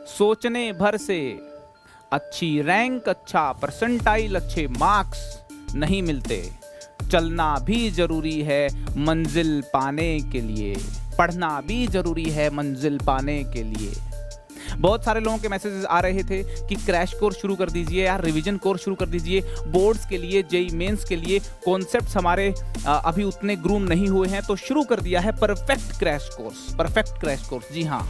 सोचने भर से अच्छी रैंक, अच्छा परसेंटाइल, अच्छे मार्क्स नहीं मिलते। चलना भी जरूरी है मंजिल पाने के लिए, पढ़ना भी जरूरी है मंजिल पाने के लिए। बहुत सारे लोगों के मैसेजेस आ रहे थे कि क्रैश कोर्स शुरू कर दीजिए यार, रिवीजन कोर्स शुरू कर दीजिए, बोर्ड्स के लिए, जेई मेंस के लिए कॉन्सेप्ट्स हमारे अभी उतने ग्रूम नहीं हुए हैं। तो शुरू कर दिया है perfect crash course, perfect crash course. जी हाँ,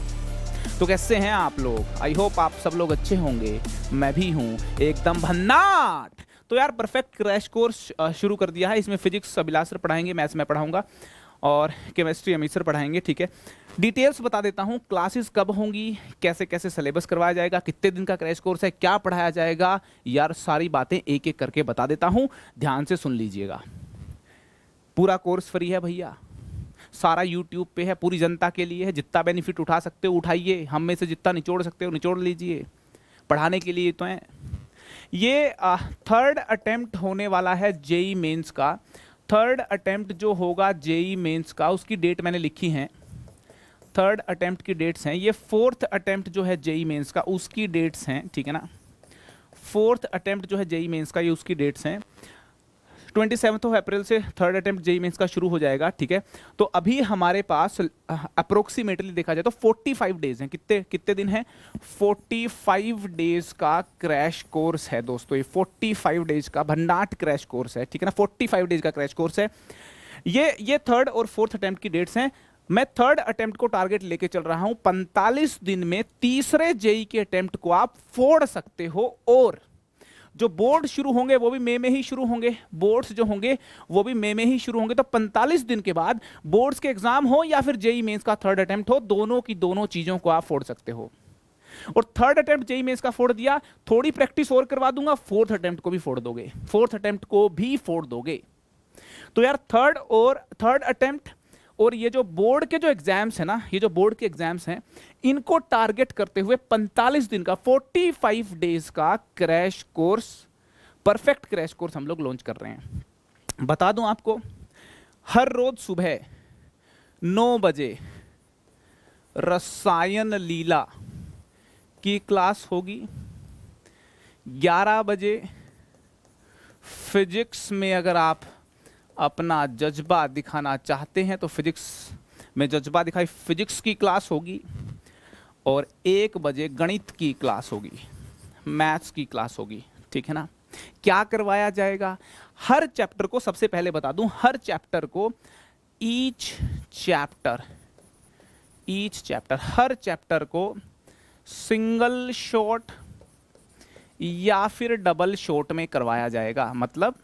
तो कैसे हैं आप लोग? आई होप आप सब लोग अच्छे होंगे। मैं भी हूँ एकदम भन्नाट। तो यार परफेक्ट क्रैश कोर्स शुरू कर दिया है। इसमें फिजिक्स अभिलाष सर पढ़ाएंगे, मैथ्स मैं पढ़ाऊंगा और केमिस्ट्री अमित सर पढ़ाएंगे। ठीक है, डिटेल्स बता देता हूँ, क्लासेस कब होंगी, कैसे कैसे सिलेबस करवाया जाएगा, कितने दिन का क्रैश कोर्स है, क्या पढ़ाया जाएगा, यार सारी बातें एक एक करके बता देता हूँ। ध्यान से सुन लीजिएगा। पूरा कोर्स फ्री है भैया, सारा यूट्यूब पे है, पूरी जनता के लिए है। जितना बेनिफिट उठा सकते हो उठाइए, हम में से जितना निचोड़ सकते हो निचोड़ लीजिए, पढ़ाने के लिए तो है। ये थर्ड अटेम्प्ट होने वाला है जेई मेंस का। थर्ड अटेम्प्ट जो होगा जेई मेंस का, उसकी डेट मैंने लिखी है। थर्ड अटेम्प्ट की डेट्स हैं ये। फोर्थ अटेम्प्ट जो है जेई मेंस का, उसकी डेट्स हैं, ठीक है ना। फोर्थ अटेम्प्ट जो है जेई मेंस का, ये उसकी डेट्स हैं। 27 अप्रैल से थर्ड अटेम्प्ट जेई मेंस का शुरू हो जाएगा। ठीक है, तो अभी हमारे पास अप्रोक्सीमेटली देखा जाए तो 45 डेज हैं। कितने कितने दिन हैं? 45 डेज का क्रैश कोर्स है दोस्तों। ये 45 डेज का भन्नाट क्रैश कोर्स है, ठीक है ना। 45 डेज का क्रैश कोर्स है। ये थर्ड और फोर्थ अटेम्प्ट की डेट्स हैं। मैं थर्ड अटेम्प्ट को टारगेट लेके चल रहा हूं। 45 दिन में तीसरे जेई के अटेम्प्ट को आप फोड़ सकते हो। और जो बोर्ड शुरू होंगे वो भी मई में ही शुरू होंगे, बोर्ड्स जो होंगे वो भी मई में ही शुरू होंगे। तो 45 दिन के बाद बोर्ड्स के एग्जाम हो या फिर जेई मेंस का थर्ड अटेम्प्ट हो, दोनों की दोनों चीजों को आप फोड़ सकते हो। और थर्ड अटेम्प्ट जेई मेंस का फोड़ दिया, थोड़ी प्रैक्टिस और करवा दूंगा, फोर्थ अटेम्प्ट को भी फोड़ दोगे, फोर्थ अटेम्प्ट को भी फोड़ दोगे। तो यार थर्ड अटेम्प्ट और ये जो बोर्ड के जो एग्जाम्स है ना, ये जो बोर्ड के एग्जाम्स हैं, इनको टारगेट करते हुए 45 दिन का 45 डेज का crash course, perfect crash course हम लोग लॉन्च कर रहे हैं। बता दूं आपको, हर रोज सुबह 9 बजे रसायन लीला की क्लास होगी। 11 बजे फिजिक्स में अगर आप अपना जज्बा दिखाना चाहते हैं तो फिजिक्स में जज्बा दिखाई, फिजिक्स की क्लास होगी। और 1 बजे गणित की क्लास होगी, मैथ्स की क्लास होगी, ठीक है ना। क्या करवाया जाएगा? हर चैप्टर को, सबसे पहले बता दूं, हर चैप्टर को ईच चैप्टर हर चैप्टर को सिंगल शॉट या फिर डबल शॉट में करवाया जाएगा। मतलब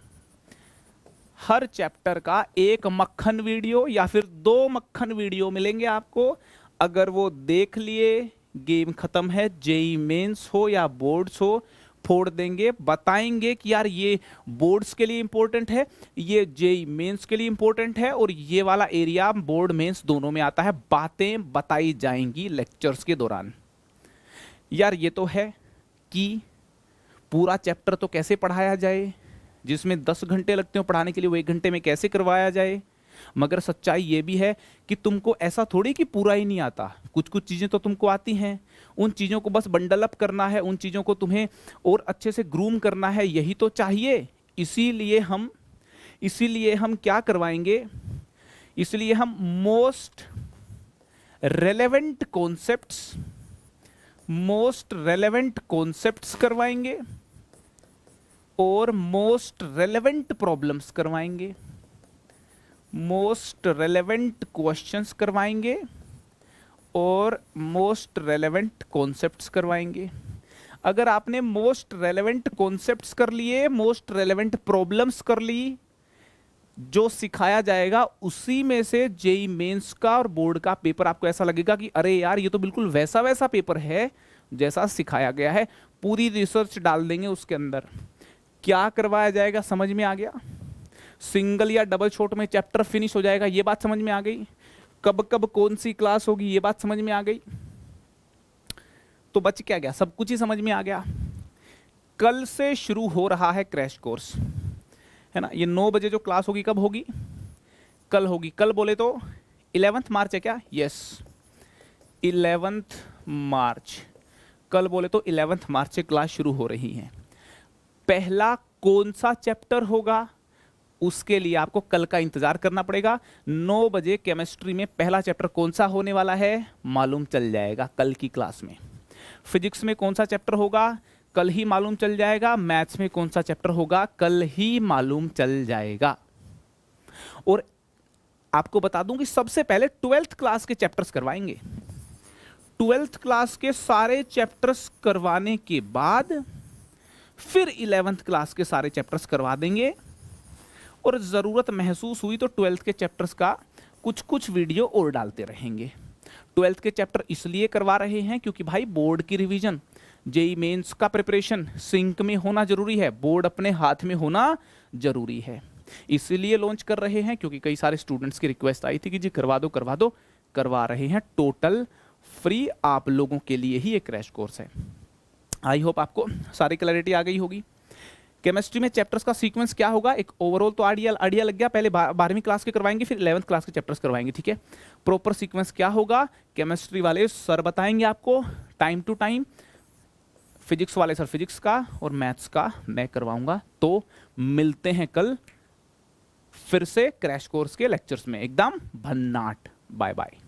हर चैप्टर का एक मक्खन वीडियो या फिर 2 मक्खन वीडियो मिलेंगे आपको। अगर वो देख लिए, गेम खत्म है। जेई मेंस हो या बोर्ड्स हो, फोड़ देंगे, बताएंगे कि यार ये बोर्ड्स के लिए इंपॉर्टेंट है, ये जेई मेंस के लिए इंपॉर्टेंट है, और ये वाला एरिया बोर्ड मेंस दोनों में आता है। बातें बताई जाएंगी लेक्चर्स के दौरान। यार ये तो है कि पूरा चैप्टर तो कैसे पढ़ाया जाए, जिसमें 10 घंटे लगते हो पढ़ाने के लिए, वो 1 घंटे में कैसे करवाया जाए। मगर सच्चाई ये भी है कि तुमको ऐसा थोड़ी कि पूरा ही नहीं आता, कुछ कुछ चीज़ें तो तुमको आती हैं। उन चीज़ों को बस बंडल अप करना है, उन चीज़ों को तुम्हें और अच्छे से ग्रूम करना है, यही तो चाहिए। इसीलिए हम क्या करवाएंगे? इसलिए हम मोस्ट रेलेवेंट कॉन्सेप्ट्स करवाएंगे और मोस्ट रेलेवेंट प्रॉब्लम्स करवाएंगे, मोस्ट रेलेवेंट क्वेश्चंस करवाएंगे और मोस्ट रेलेवेंट कॉन्सेप्ट्स करवाएंगे। अगर आपने मोस्ट रेलेवेंट कॉन्सेप्ट्स कर लिए, मोस्ट रेलेवेंट प्रॉब्लम्स कर ली, जो सिखाया जाएगा उसी में से जेई मेंस का और बोर्ड का पेपर आपको ऐसा लगेगा कि अरे यार ये तो बिल्कुल वैसा वैसा पेपर है जैसा सिखाया गया है। पूरी रिसर्च डाल देंगे उसके अंदर। क्या करवाया जाएगा समझ में आ गया? सिंगल या डबल शॉट में चैप्टर फिनिश हो जाएगा, ये बात समझ में आ गई। कब कब कौन सी क्लास होगी, ये बात समझ में आ गई। तो बच क्या गया? सब कुछ ही समझ में आ गया। कल से शुरू हो रहा है क्रैश कोर्स, है ना। ये 9 बजे जो क्लास होगी, कब होगी? कल होगी। कल बोले तो 11 मार्च है क्या? यस, 11 मार्च कल बोले तो 11 मार्च से क्लास शुरू हो रही है। पहला कौन सा चैप्टर होगा उसके लिए आपको कल का इंतजार करना पड़ेगा। 9 बजे केमिस्ट्री में पहला चैप्टर कौन सा होने वाला है मालूम चल जाएगा कल की क्लास में। फिजिक्स में कौन सा चैप्टर होगा कल ही मालूम चल जाएगा। मैथ्स में कौन सा चैप्टर होगा कल ही मालूम चल जाएगा। और आपको बता दूं कि सबसे पहले 12th क्लास के चैप्टर्स करवाएंगे। 12th क्लास के सारे चैप्टर्स करवाने के बाद फिर 11th क्लास के सारे चैप्टर्स करवा देंगे। और ज़रूरत महसूस हुई तो 12th के चैप्टर्स का कुछ कुछ वीडियो और डालते रहेंगे। 12th के चैप्टर इसलिए करवा रहे हैं क्योंकि भाई बोर्ड की रिवीजन, जेई मेंस का प्रिपरेशन सिंक में होना जरूरी है, बोर्ड अपने हाथ में होना जरूरी है। इसीलिए लॉन्च कर रहे हैं क्योंकि कई सारे स्टूडेंट्स की रिक्वेस्ट आई थी कि जी करवा दो करवा दो। करवा रहे हैं, टोटल फ्री आप लोगों के लिए ही एक क्रैश कोर्स है। आई होप आपको सारी क्लैरिटी आ गई होगी। केमिस्ट्री में चैप्टर्स का सीक्वेंस क्या होगा, एक ओवरऑल तो आइडिया लग गया। पहले 12वीं क्लास के करवाएंगे फिर 11th क्लास के चैप्टर्स करवाएंगे, ठीक है। प्रॉपर सीक्वेंस क्या होगा केमिस्ट्री वाले सर बताएंगे आपको टाइम टू टाइम, फिजिक्स वाले सर फिजिक्स का और मैथ्स का मैं करवाऊंगा। तो मिलते हैं कल फिर से क्रैश कोर्स के लेक्चर्स में एकदम भन्नाट। Bye bye.